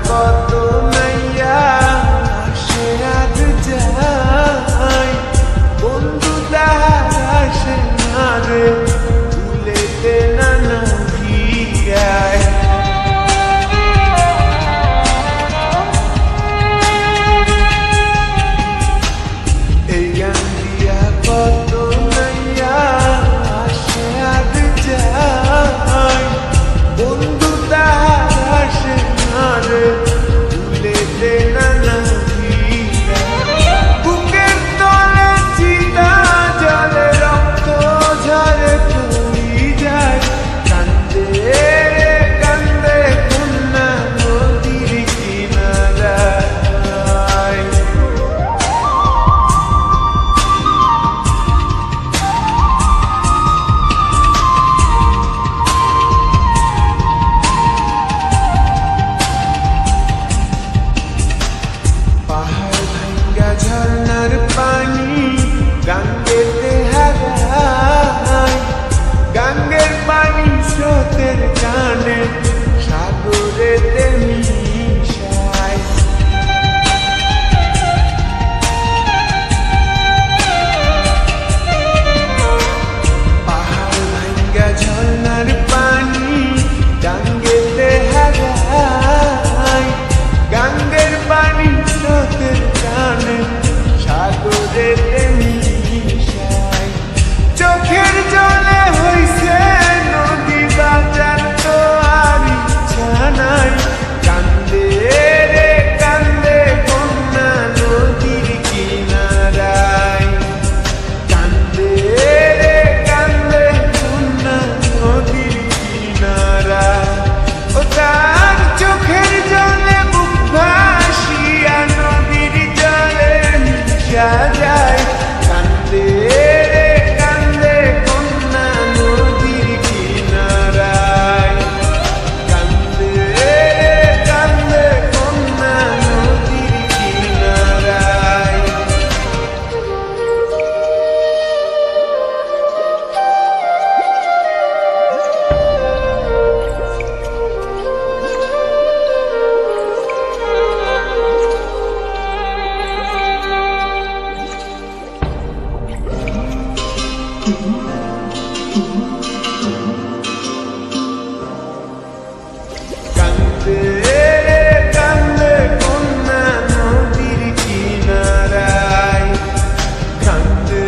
কত নাইয়া আসে আজ যায় বন্ধু তাহার আসে না রে ভুলেতে নানা ভিড়ায় এই গান দিয়া কত নাইয়া আসে আজ যায় বন্ধু তাহার আসে না রে ভুলেতে নানা বুকের তলে চিতা জলে রক্ত ঝরে পড়ি যায় কান্দে কান্দে কন্যা নদীর কিনারায় পাহাড় ভাঙ্গা ঝর্ণার পানি গাঙ্গেতে হারায় গাঙ্গের পানি স্রোতের টানে সাগরেতে মিশায় পাহাড় ভাঙ্গা ঝর্ণার পানি গাঙ্গেতে হারায় গাঙ্গের পানি স্রোতের টানে সাগরেতে মিশায় চোখের জলে হইছে নদী বাজার তো আর ইচ্ছা নাই কান্দে রে কান্দে কন্যা নদীর কিনারায় কান্দে রে কান্দে কন্যা নদীর কিনারায় ও তার চোখের জলে বুক ভাসিয়া নদীর জলে মিশা যায় কান্দে রে কান্দে কন্যা নদীর কিনারায় কান্দে রে কান্দে কন্যা নদীর কিনারায় কান্দে রে কান্দে কন্যা নদীর কিনারায় কান্দে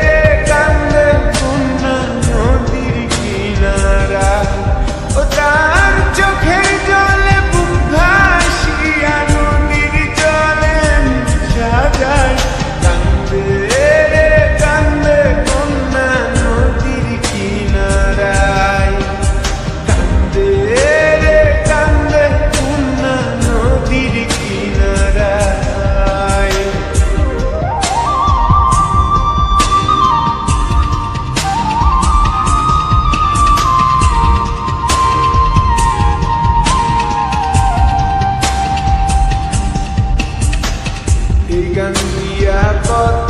রে কান্দে কন্যা নদীর কিনারায় ও তার চোখের জলে বুক ভাসিয়া নদীর জলে মিশা যায় কান্দে রে কান্দে কন্যা নদীর কিনারায় কান্দে রে কান্দে কন্যা নদীর কিনারায় এই গান দিয়া কত